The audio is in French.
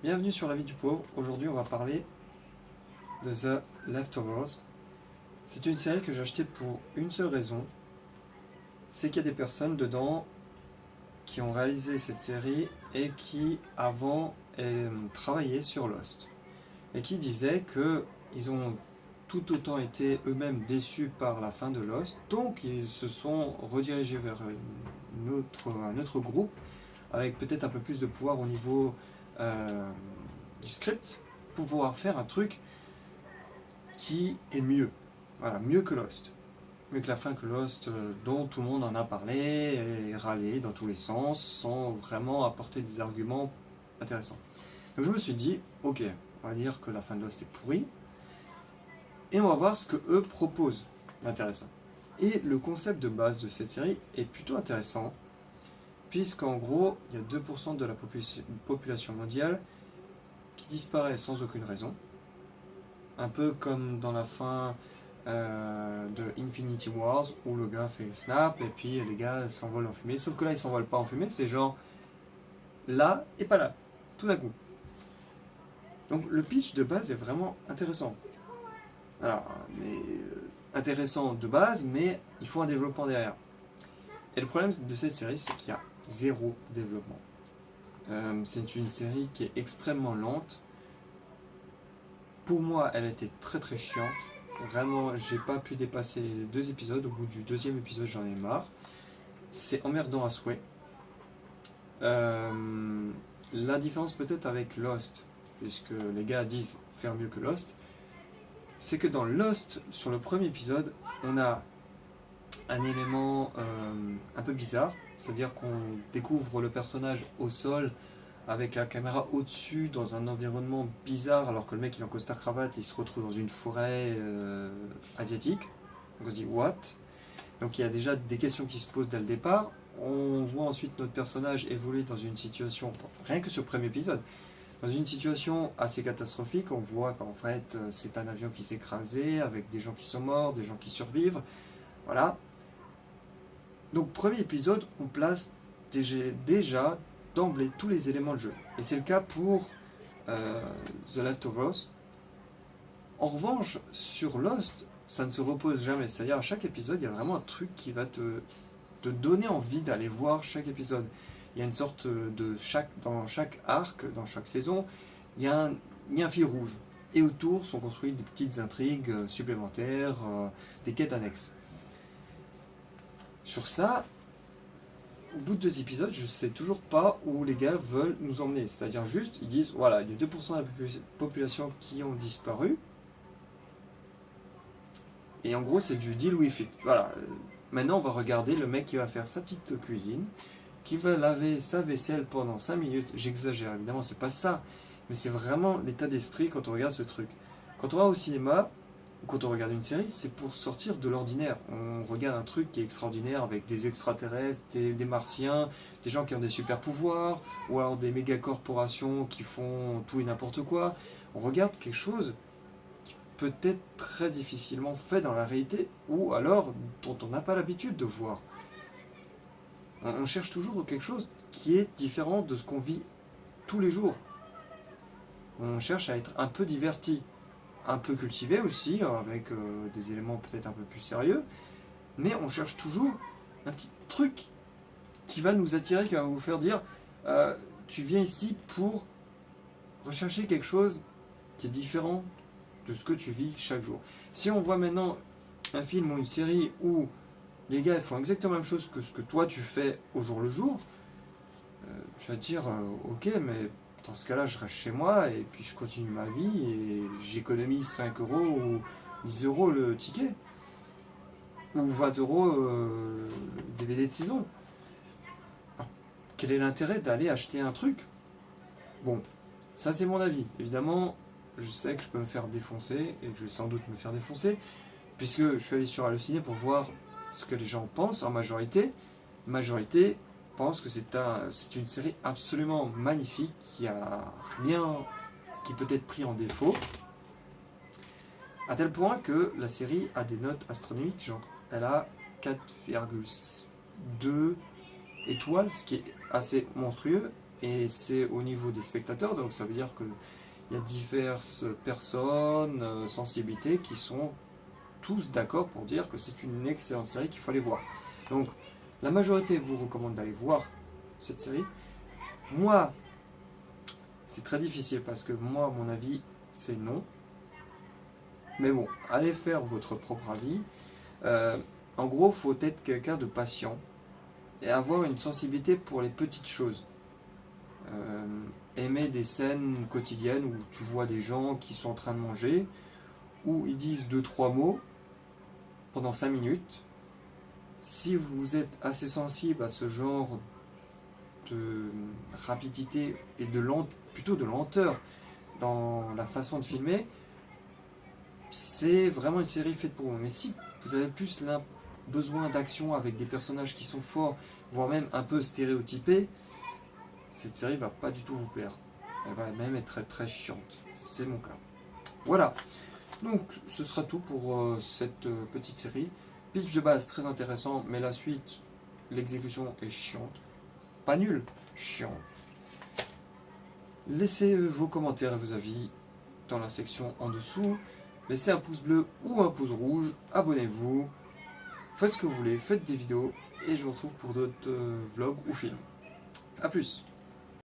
Bienvenue sur La Vie du Pauvre. Aujourd'hui, on va parler de The Leftovers. C'est une série que j'ai achetée pour une seule raison. C'est qu'il y a des personnes dedans qui ont réalisé cette série et qui, avant, travaillaient sur Lost. Et qui disaient qu'ils ont tout autant été eux-mêmes déçus par la fin de Lost. Donc, ils se sont redirigés vers un autre groupe avec peut-être un peu plus de pouvoir au niveau du script pour pouvoir faire un truc qui est mieux. Voilà, mieux que Lost. Mieux que la fin que Lost, dont tout le monde en a parlé et râlé dans tous les sens sans vraiment apporter des arguments intéressants. Donc je me suis dit, ok, on va dire que la fin de Lost est pourrie et on va voir ce que eux proposent d'intéressant. Et le concept de base de cette série est plutôt intéressant puisqu'en gros, il y a 2% de la population mondiale qui disparaît sans aucune raison. Un peu comme dans la fin de Infinity Wars, où le gars fait snap et puis les gars s'envolent en fumée. Sauf que là, ils s'envolent pas en fumée, c'est genre là et pas là, tout d'un coup. Donc le pitch de base est vraiment intéressant. Alors, intéressant de base, mais il faut un développement derrière. Et le problème de cette série, c'est qu'il y a zéro développement. C'est une série qui est extrêmement lente. Pour moi, elle était très très chiante. Vraiment, j'ai pas pu dépasser 2 épisodes. Au bout du 2e épisode, j'en ai marre. C'est emmerdant à souhait. La différence peut-être avec Lost, puisque les gars disent faire mieux que Lost, c'est que dans Lost, sur le premier épisode, on a un élément un peu bizarre. C'est-à-dire qu'on découvre le personnage au sol avec la caméra au-dessus dans un environnement bizarre alors que le mec il est en costard cravate, il se retrouve dans une forêt asiatique. Donc on se dit what? Donc il y a déjà des questions qui se posent dès le départ. On voit ensuite notre personnage évoluer dans une situation, rien que sur le premier épisode, dans une situation assez catastrophique. On voit qu'en fait c'est un avion qui s'est écrasé avec des gens qui sont morts, des gens qui survivent. Voilà. Donc premier épisode, on place déjà d'emblée tous les éléments de jeu. Et c'est le cas pour The Leftovers. En revanche, sur Lost, ça ne se repose jamais. C'est-à-dire à chaque épisode, il y a vraiment un truc qui va te donner envie d'aller voir chaque épisode. Il y a une sorte dans chaque arc, dans chaque saison, il y a un fil rouge. Et autour sont construites des petites intrigues supplémentaires, des quêtes annexes. Sur ça, au bout de 2 épisodes, je ne sais toujours pas où les gars veulent nous emmener. C'est-à-dire juste, ils disent, voilà, il y a 2% de la population qui ont disparu. Et en gros, c'est du deal with it. Voilà. Maintenant, on va regarder le mec qui va faire sa petite cuisine, qui va laver sa vaisselle pendant 5 minutes. J'exagère, évidemment, c'est pas ça. Mais c'est vraiment l'état d'esprit quand on regarde ce truc. Quand on va au cinéma, quand on regarde une série, c'est pour sortir de l'ordinaire. On regarde un truc qui est extraordinaire avec des extraterrestres, des martiens, des gens qui ont des super pouvoirs, ou alors des méga corporations qui font tout et n'importe quoi. On regarde quelque chose qui peut être très difficilement fait dans la réalité, ou alors dont on n'a pas l'habitude de voir. On cherche toujours quelque chose qui est différent de ce qu'on vit tous les jours. On cherche à être un peu diverti, un peu cultivé aussi, avec des éléments peut-être un peu plus sérieux, mais on cherche toujours un petit truc qui va nous attirer, qui va vous faire dire tu viens ici pour rechercher quelque chose qui est différent de ce que tu vis chaque jour. Si on voit maintenant un film ou une série où les gars font exactement la même chose que ce que toi tu fais au jour le jour, tu vas te dire ok, mais dans ce cas-là, je reste chez moi et puis je continue ma vie et j'économise 5 euros ou 10 euros le ticket. Ou 20 euros le DVD de saison. Alors, quel est l'intérêt d'aller acheter un truc? Bon, ça c'est mon avis. Évidemment, je sais que je peux me faire défoncer et que je vais sans doute me faire défoncer puisque je suis allé sur Allociné pour voir ce que les gens pensent en majorité. Majorité pense que c'est une série absolument magnifique, qui a rien qui peut être pris en défaut, à tel point que la série a des notes astronomiques, genre elle a 4,2 étoiles, ce qui est assez monstrueux, et c'est au niveau des spectateurs, donc ça veut dire qu'il y a diverses personnes, sensibilités qui sont tous d'accord pour dire que c'est une excellente série qu'il faut aller voir. Donc la majorité vous recommande d'aller voir cette série. Moi, c'est très difficile parce que moi, à mon avis, c'est non. Mais bon, allez faire votre propre avis. En gros, il faut être quelqu'un de patient et avoir une sensibilité pour les petites choses. Aimer des scènes quotidiennes où tu vois des gens qui sont en train de manger, où ils disent 2-3 mots pendant 5 minutes. Si vous êtes assez sensible à ce genre de rapidité et plutôt de lenteur dans la façon de filmer, c'est vraiment une série faite pour vous. Mais si vous avez plus besoin d'action avec des personnages qui sont forts, voire même un peu stéréotypés, cette série va pas du tout vous plaire. Elle va même être très très chiante. C'est mon cas. Voilà. Donc ce sera tout pour cette petite série. Pitch de base très intéressant, mais la suite, l'exécution est chiante. Pas nulle, chiante. Laissez vos commentaires et vos avis dans la section en dessous. Laissez un pouce bleu ou un pouce rouge. Abonnez-vous. Faites ce que vous voulez, faites des vidéos. Et je vous retrouve pour d'autres vlogs ou films. A plus.